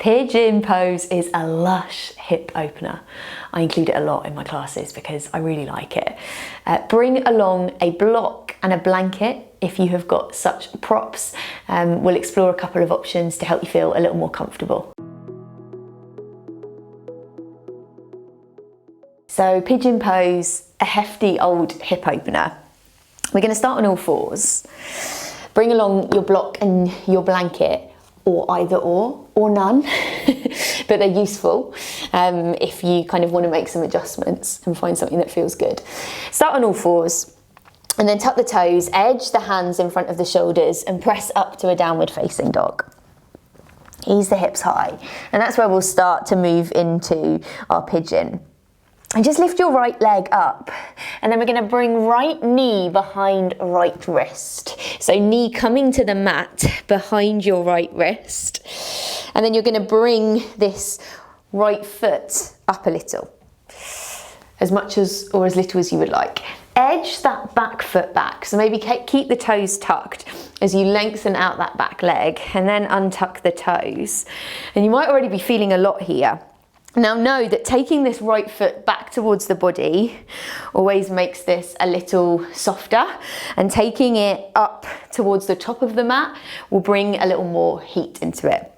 Pigeon pose is a lush hip opener. I include it a lot in my classes because I really like it. Bring along a block and a blanket if you have got such props. We'll explore a couple of options to help you feel a little more comfortable. So pigeon pose, a hefty old hip opener. We're going to start on all fours. Bring along your block and your blanket, or either or none, but they're useful if you kind of want to make some adjustments and find something that feels good. Start on all fours and then tuck the toes, edge the hands in front of the shoulders and press up to a downward facing dog. Ease the hips high, and that's where we'll start to move into our pigeon. And just lift your right leg up, and then we're going to bring right knee behind right wrist. So knee coming to the mat behind your right wrist. And then you're going to bring this right foot up a little, as much as or as little as you would like. Edge that back foot back, so maybe keep the toes tucked as you lengthen out that back leg, and then untuck the toes. And you might already be feeling a lot here. Now know that taking this right foot back towards the body always makes this a little softer, and taking it up towards the top of the mat will bring a little more heat into it.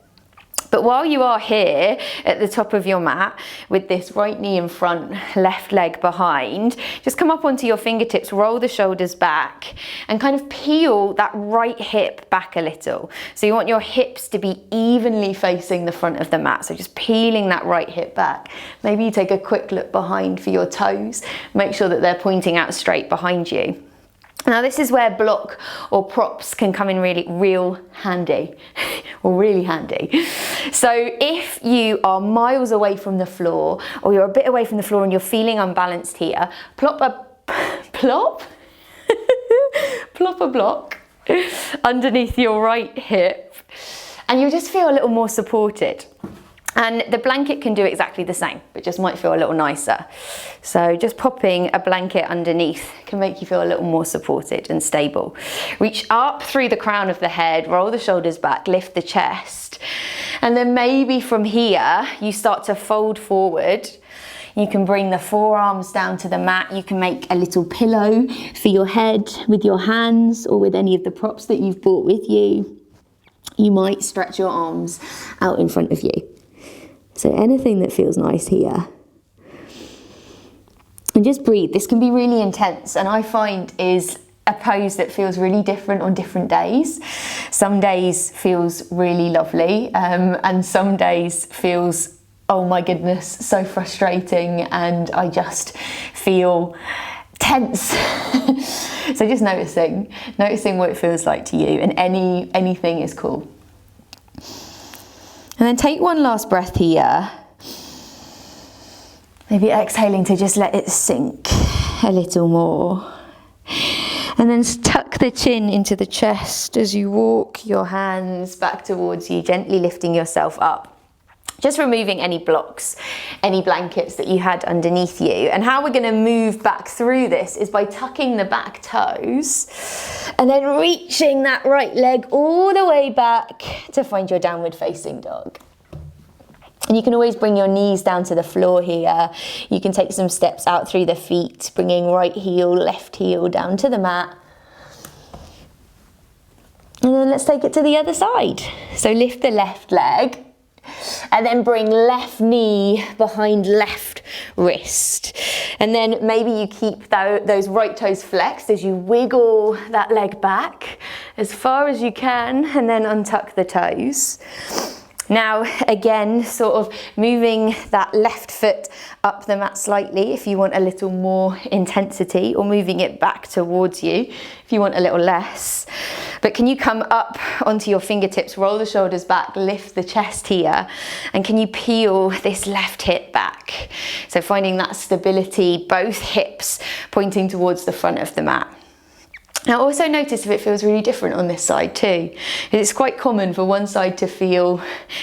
But while you are here at the top of your mat with this right knee in front, left leg behind, just come up onto your fingertips, roll the shoulders back and kind of peel that right hip back a little. So you want your hips to be evenly facing the front of the mat. So just peeling that right hip back. Maybe you take a quick look behind for your toes. Make sure that they're pointing out straight behind you. Now this is where block or props can come in real handy, or really handy. So if you are miles away from the floor, or you're a bit away from the floor and you're feeling unbalanced here, plop a block underneath your right hip, and you'll just feel a little more supported. And the blanket can do exactly the same, but just might feel a little nicer. So just popping a blanket underneath can make you feel a little more supported and stable. Reach up through the crown of the head, roll the shoulders back, lift the chest. And then maybe from here, you start to fold forward. You can bring the forearms down to the mat. You can make a little pillow for your head with your hands or with any of the props that you've brought with you. You might stretch your arms out in front of you. So anything that feels nice here. And just breathe. This can be really intense, and I find is a pose that feels really different on different days. Some days feels really lovely, and some days feels, oh my goodness, so frustrating, and I just feel tense. So just noticing what it feels like to you, and anything is cool. And then take one last breath here. Maybe exhaling to just let it sink a little more. And then tuck the chin into the chest as you walk your hands back towards you, gently lifting yourself up. Just removing any blocks, any blankets that you had underneath you. And how we're going to move back through this is by tucking the back toes and then reaching that right leg all the way back to find your downward facing dog. And you can always bring your knees down to the floor here. You can take some steps out through the feet, bringing right heel, left heel down to the mat. And then let's take it to the other side. So lift the left leg. And then bring left knee behind left wrist. And then maybe you keep those right toes flexed as you wiggle that leg back as far as you can, and then untuck the toes. Now, again, sort of moving that left foot up the mat slightly if you want a little more intensity, or moving it back towards you if you want a little less. But can you come up onto your fingertips, roll the shoulders back, lift the chest here, and can you peel this left hip back? So finding that stability, both hips pointing towards the front of the mat. Now also notice if it feels really different on this side too. It's quite common for one side to feel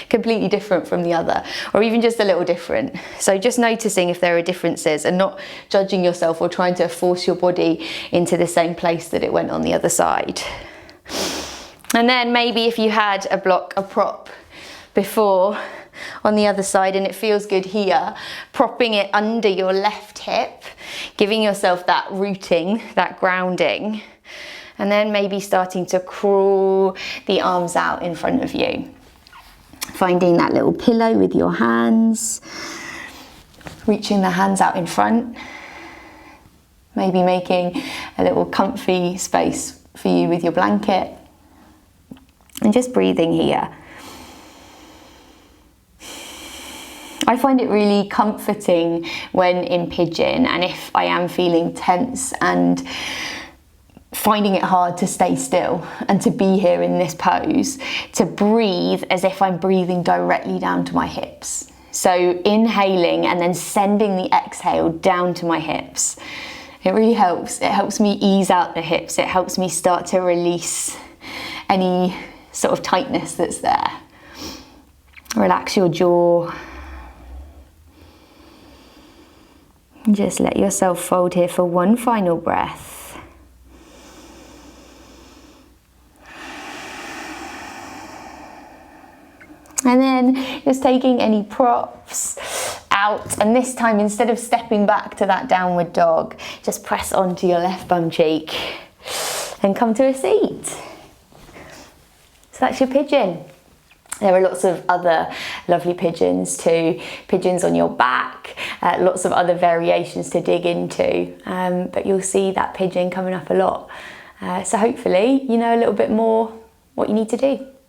completely different from the other, or even just a little different. So just noticing if there are differences and not judging yourself or trying to force your body into the same place that it went on the other side. And then maybe if you had a block, a prop before, on the other side, and it feels good here. Propping it under your left hip, giving yourself that rooting, that grounding, and then maybe starting to crawl the arms out in front of you. Finding that little pillow with your hands, reaching the hands out in front, maybe making a little comfy space for you with your blanket, and just breathing here. I find it really comforting when in Pigeon, and if I am feeling tense and finding it hard to stay still and to be here in this pose, to breathe as if I'm breathing directly down to my hips. So inhaling and then sending the exhale down to my hips. It really helps. It helps me ease out the hips. It helps me start to release any sort of tightness that's there. Relax your jaw. And just let yourself fold here for one final breath. And then just taking any props out, and this time instead of stepping back to that downward dog, just press onto your left bum cheek and come to a seat. So that's your Pigeon. There are lots of other lovely pigeons too, pigeons on your back, lots of other variations to dig into, but you'll see that Pigeon coming up a lot. So hopefully you know a little bit more what you need to do.